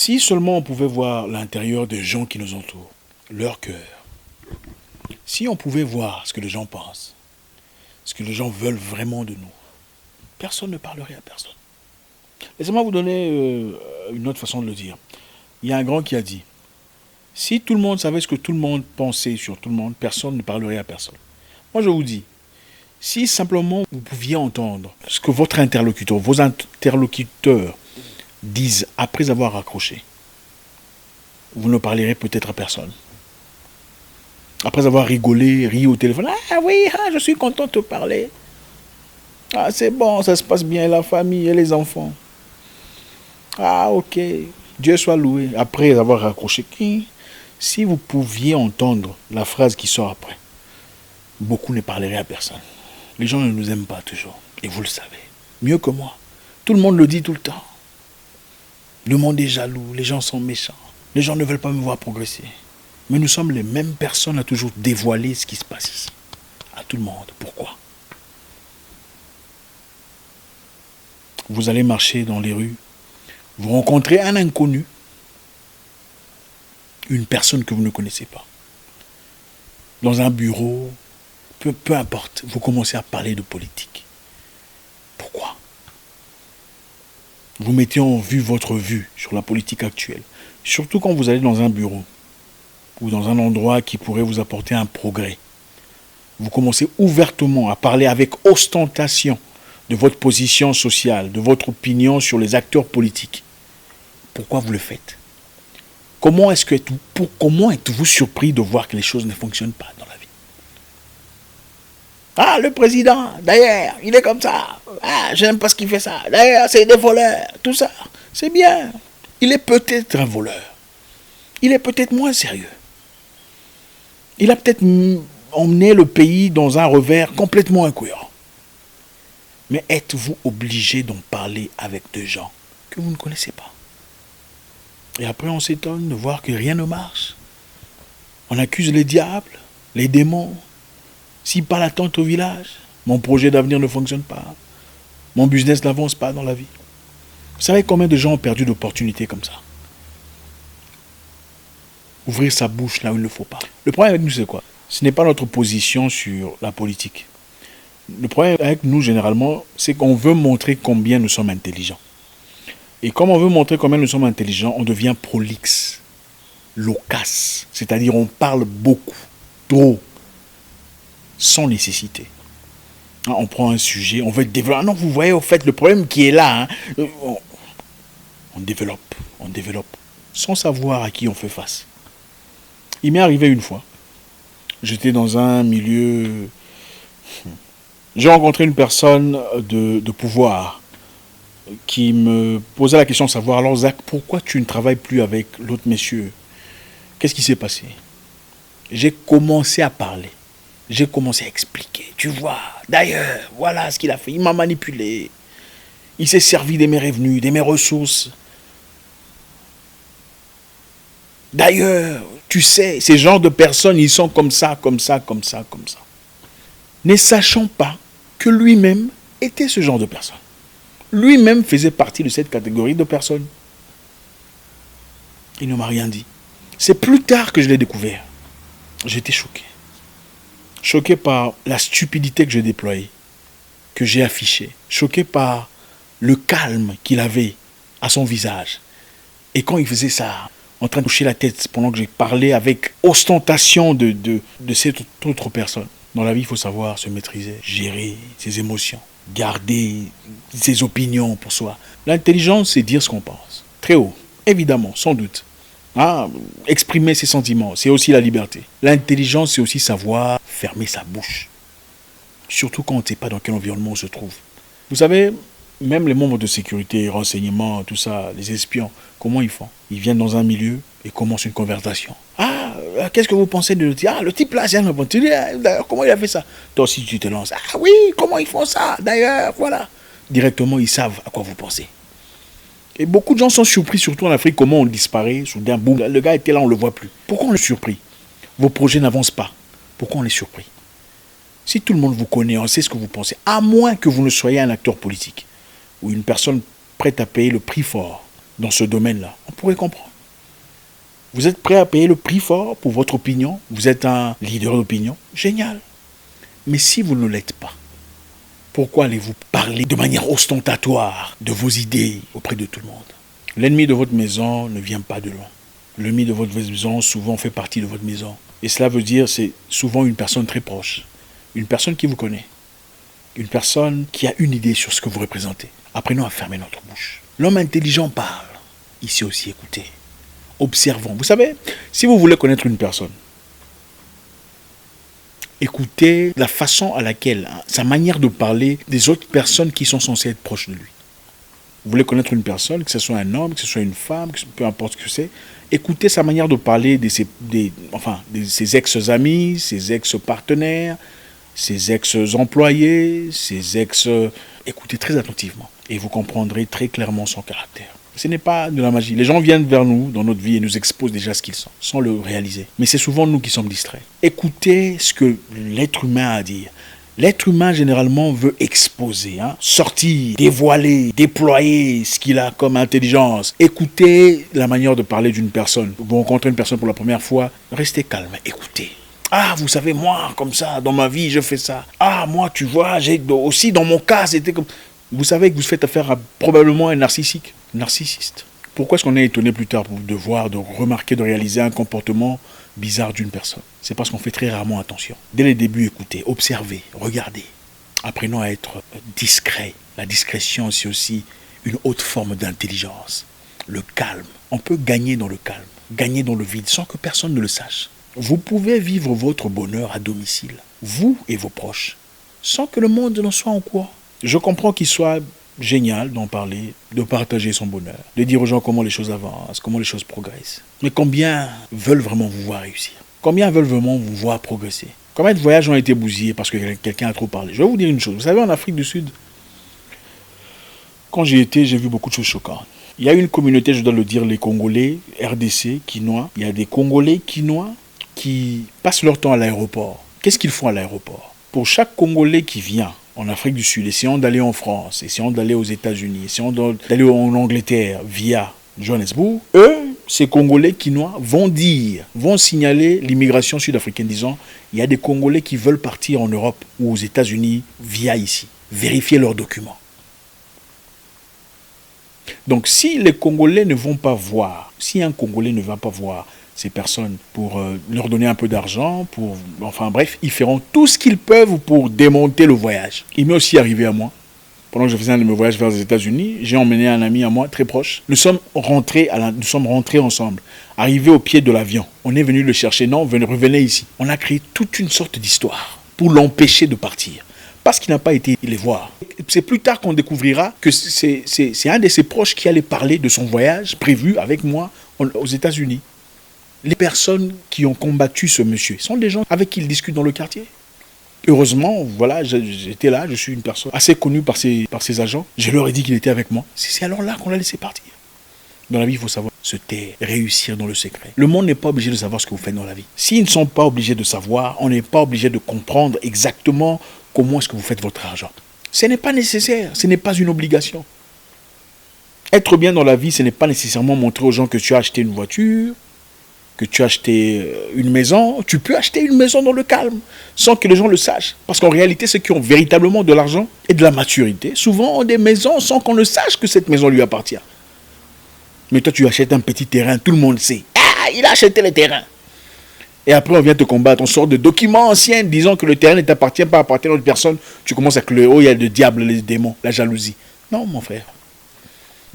Si seulement on pouvait voir l'intérieur des gens qui nous entourent, leur cœur. Si on pouvait voir ce que les gens pensent, ce que les gens veulent vraiment de nous, personne ne parlerait à personne. Laissez-moi vous donner une autre façon de le dire. Il y a un grand qui a dit, si tout le monde savait ce que tout le monde pensait sur tout le monde, personne ne parlerait à personne. Moi je vous dis, si simplement vous pouviez entendre ce que votre interlocuteur, vos interlocuteurs disent après avoir raccroché, vous ne parlerez peut-être à personne. Après avoir rigolé, ri au téléphone, ah oui, je suis content de te parler. Ah c'est bon, ça se passe bien, la famille et les enfants. Ah ok, Dieu soit loué. Après avoir raccroché, si vous pouviez entendre la phrase qui sort après, beaucoup ne parleraient à personne. Les gens ne nous aiment pas toujours, et vous le savez, mieux que moi. Tout le monde le dit tout le temps. Le monde est jaloux, les gens sont méchants. Les gens ne veulent pas me voir progresser. Mais nous sommes les mêmes personnes à toujours dévoiler ce qui se passe ici. À tout le monde. Pourquoi? Vous allez marcher dans les rues, vous rencontrez un inconnu, une personne que vous ne connaissez pas. Dans un bureau, peu importe, vous commencez à parler de politique. Pourquoi? Vous mettez en vue votre vue sur la politique actuelle. Surtout quand vous allez dans un bureau ou dans un endroit qui pourrait vous apporter un progrès. Vous commencez ouvertement à parler avec ostentation de votre position sociale, de votre opinion sur les acteurs politiques. Pourquoi vous le faites? Comment êtes-vous surpris de voir que les choses ne fonctionnent pas dans la vie? Ah, le président, d'ailleurs, il est comme ça. Ah, j'aime pas ce qu'il fait ça. D'ailleurs, c'est des voleurs, tout ça. C'est bien. Il est peut-être un voleur. Il est peut-être moins sérieux. Il a peut-être emmené le pays dans un revers complètement incohérent. Mais êtes-vous obligé d'en parler avec des gens que vous ne connaissez pas? Et après, on s'étonne de voir que rien ne marche. On accuse les diables, les démons. Si pas l'attente au village, mon projet d'avenir ne fonctionne pas. Mon business n'avance pas dans la vie. Vous savez combien de gens ont perdu d'opportunités comme ça? Ouvrir sa bouche là où il ne faut pas. Le problème avec nous, c'est quoi? Ce n'est pas notre position sur la politique. Le problème avec nous, généralement, c'est qu'on veut montrer combien nous sommes intelligents. Et comme on veut montrer combien nous sommes intelligents, on devient prolixe, loquace. C'est-à-dire on parle beaucoup, trop, sans nécessité. On prend un sujet, on veut développer. Ah non, vous voyez, au fait, le problème qui est là, on développe, sans savoir à qui on fait face. Il m'est arrivé une fois, j'étais dans un milieu... J'ai rencontré une personne de pouvoir qui me posait la question de savoir, alors Zach, pourquoi tu ne travailles plus avec l'autre monsieur? Qu'est-ce qui s'est passé? J'ai commencé à parler. J'ai commencé à expliquer. Tu vois, d'ailleurs, voilà ce qu'il a fait. Il m'a manipulé. Il s'est servi de mes revenus, de mes ressources. D'ailleurs, tu sais, ces genres de personnes, ils sont comme ça, comme ça, comme ça, comme ça. Ne sachant pas que lui-même était ce genre de personne. Lui-même faisait partie de cette catégorie de personnes. Il ne m'a rien dit. C'est plus tard que je l'ai découvert. J'étais choqué. Choqué par la stupidité que j'ai déployée, que j'ai affichée. Choqué par le calme qu'il avait à son visage. Et quand il faisait ça, en train de toucher la tête pendant que j'ai parlé avec ostentation de cette autre personne. Dans la vie, il faut savoir se maîtriser, gérer ses émotions, garder ses opinions pour soi. L'intelligence, c'est dire ce qu'on pense. Très haut, évidemment, sans doute. Exprimer ses sentiments, c'est aussi la liberté. L'intelligence, c'est aussi savoir fermer sa bouche. Surtout quand on ne sait pas dans quel environnement on se trouve. Vous savez, même les membres de sécurité, renseignement, tout ça, les espions, comment ils font? Ils viennent dans un milieu et commencent une conversation. Qu'est-ce que vous pensez de le type? Le type là, c'est un bon. D'ailleurs, comment il a fait ça? Toi aussi, tu te lances. Oui, comment ils font ça? D'ailleurs, voilà. Directement, ils savent à quoi vous pensez. Et beaucoup de gens sont surpris, surtout en Afrique, comment on disparaît, soudain, boum, le gars était là, on ne le voit plus. Pourquoi on est surpris? Vos projets n'avancent pas. Pourquoi on est surpris? Si tout le monde vous connaît, on sait ce que vous pensez, à moins que vous ne soyez un acteur politique, ou une personne prête à payer le prix fort dans ce domaine-là, on pourrait comprendre. Vous êtes prêt à payer le prix fort pour votre opinion, vous êtes un leader d'opinion, génial. Mais si vous ne l'êtes pas, pourquoi allez-vous parler de manière ostentatoire de vos idées auprès de tout le monde? L'ennemi de votre maison ne vient pas de loin. L'ennemi de votre maison souvent fait partie de votre maison. Et cela veut dire c'est souvent une personne très proche, une personne qui vous connaît, une personne qui a une idée sur ce que vous représentez. Apprenons à fermer notre bouche. L'homme intelligent parle, il sait aussi écouter. Observons. Vous savez, si vous voulez connaître une personne, écoutez la façon à laquelle, sa manière de parler des autres personnes qui sont censées être proches de lui. Vous voulez connaître une personne, que ce soit un homme, que ce soit une femme, peu importe ce que c'est, écoutez sa manière de parler de ses ex-amis, ses ex-partenaires, ses ex-employés, ses ex... Écoutez très attentivement et vous comprendrez très clairement son caractère. Ce n'est pas de la magie. Les gens viennent vers nous dans notre vie et nous exposent déjà ce qu'ils sont, sans le réaliser. Mais c'est souvent nous qui sommes distraits. Écoutez ce que l'être humain a à dire. L'être humain, généralement, veut exposer, sortir, dévoiler, déployer ce qu'il a comme intelligence. Écoutez la manière de parler d'une personne. Vous rencontrez une personne pour la première fois, restez calme, écoutez. Ah, vous savez, moi, comme ça, dans ma vie, je fais ça. Ah, moi, tu vois, j'ai aussi, dans mon cas, c'était comme... Vous savez que vous faites affaire à probablement un narcissiste. Pourquoi est-ce qu'on est étonné plus tard de voir, de remarquer, de réaliser un comportement bizarre d'une personne? C'est parce qu'on fait très rarement attention. Dès les débuts, écoutez, observez, regardez. Apprenons à être discret. La discrétion, c'est aussi une haute forme d'intelligence. Le calme. On peut gagner dans le calme, gagner dans le vide, sans que personne ne le sache. Vous pouvez vivre votre bonheur à domicile, vous et vos proches, sans que le monde n'en soit en courant. Je comprends qu'il soit génial d'en parler, de partager son bonheur, de dire aux gens comment les choses avancent, comment les choses progressent. Mais combien veulent vraiment vous voir réussir? Combien veulent vraiment vous voir progresser? Combien de voyages ont été bousillés parce que quelqu'un a trop parlé? Je vais vous dire une chose. Vous savez, en Afrique du Sud, quand j'y étais, j'ai vu beaucoup de choses choquantes. Il y a une communauté, je dois le dire, les Congolais, RDC, Quinois. Il y a des Congolais Quinois qui passent leur temps à l'aéroport. Qu'est-ce qu'ils font à l'aéroport? Pour chaque Congolais qui vient en Afrique du Sud, essayons d'aller en France, essayons d'aller aux États-Unis, essayons d'aller en Angleterre via Johannesburg, eux, ces Congolais Quinois vont signaler l'immigration sud-africaine, disant il y a des Congolais qui veulent partir en Europe ou aux États-Unis via ici. Vérifier leurs documents. Donc si les Congolais ne vont pas voir, si un Congolais ne va pas voir ces personnes pour leur donner un peu d'argent, ils feront tout ce qu'ils peuvent pour démonter le voyage. Il m'est aussi arrivé à moi. Pendant que je faisais un de mes voyages vers les États-Unis, j'ai emmené un ami à moi très proche. Nous sommes rentrés ensemble, arrivés au pied de l'avion. On est venu le chercher, non, revenez ici. On a créé toute une sorte d'histoire pour l'empêcher de partir. Parce qu'il n'a pas été les voir. C'est plus tard qu'on découvrira que c'est un de ses proches qui allait parler de son voyage prévu avec moi aux États-Unis. Les personnes qui ont combattu ce monsieur sont des gens avec qui il discute dans le quartier. Heureusement, voilà, j'étais là, je suis une personne assez connue par ses agents. Je leur ai dit qu'il était avec moi. C'est alors là qu'on l'a laissé partir. Dans la vie, il faut savoir se taire, réussir dans le secret. Le monde n'est pas obligé de savoir ce que vous faites dans la vie. S'ils ne sont pas obligés de savoir, on n'est pas obligé de comprendre exactement comment est-ce que vous faites votre argent. Ce n'est pas nécessaire, ce n'est pas une obligation. Être bien dans la vie, ce n'est pas nécessairement montrer aux gens que tu as acheté une voiture, que tu as acheté une maison. Tu peux acheter une maison dans le calme, sans que les gens le sachent. Parce qu'en réalité, ceux qui ont véritablement de l'argent et de la maturité, souvent ont des maisons sans qu'on ne sache que cette maison lui appartient. Mais toi, tu achètes un petit terrain, tout le monde sait. Ah, il a acheté le terrain. Et après, on vient te combattre. On sort de documents anciens disant que le terrain ne t'appartient pas, appartient à une autre personne. Tu commences avec le il y a le diable, les démons, la jalousie. Non, mon frère.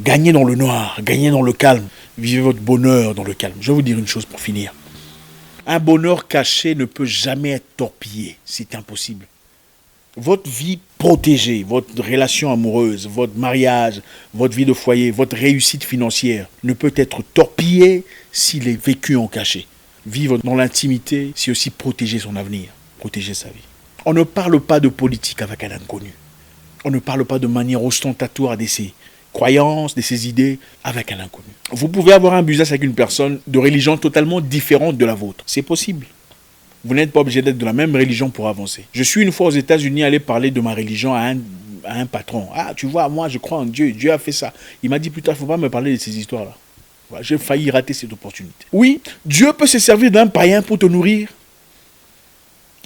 Gagnez dans le noir, gagnez dans le calme. Vivez votre bonheur dans le calme. Je vais vous dire une chose pour finir. Un bonheur caché ne peut jamais être torpillé. C'est impossible. Votre vie protégée, votre relation amoureuse, votre mariage, votre vie de foyer, votre réussite financière ne peut être torpillée s'il est vécu en cachet. Vivre dans l'intimité, c'est aussi protéger son avenir, protéger sa vie. On ne parle pas de politique avec un inconnu. On ne parle pas de manière ostentatoire de ses croyances, de ses idées avec un inconnu. Vous pouvez avoir un business avec une personne de religion totalement différente de la vôtre. C'est possible. Vous n'êtes pas obligé d'être de la même religion pour avancer. Je suis une fois aux États-Unis allé parler de ma religion à à un patron. Ah, tu vois, moi je crois en Dieu, Dieu a fait ça. Il m'a dit plus tard, il ne faut pas me parler de ces histoires-là. Voilà, j'ai failli rater cette opportunité. Oui, Dieu peut se servir d'un païen pour te nourrir.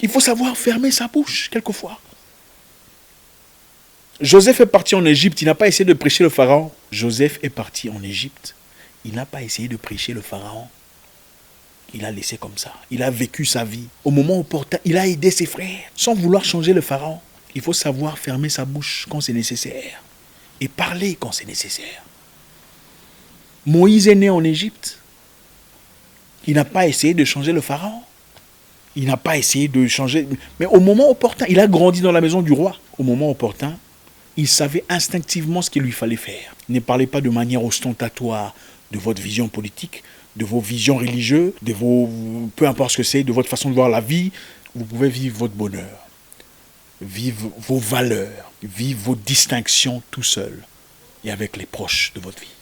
Il faut savoir fermer sa bouche, quelquefois. Joseph est parti en Égypte, il n'a pas essayé de prêcher le pharaon. Joseph est parti en Égypte, il n'a pas essayé de prêcher le pharaon. Il a laissé comme ça. Il a vécu sa vie. Au moment opportun, il a aidé ses frères, sans vouloir changer le pharaon. Il faut savoir fermer sa bouche quand c'est nécessaire et parler quand c'est nécessaire. Moïse est né en Égypte. Il n'a pas essayé de changer le pharaon. Il n'a pas essayé de changer. Mais au moment opportun, il a grandi dans la maison du roi. Au moment opportun, il savait instinctivement ce qu'il lui fallait faire. Ne parlez pas de manière ostentatoire de votre vision politique, de vos visions religieuses, de vos, peu importe ce que c'est, de votre façon de voir la vie. Vous pouvez vivre votre bonheur, vivre vos valeurs, vivre vos distinctions tout seul et avec les proches de votre vie.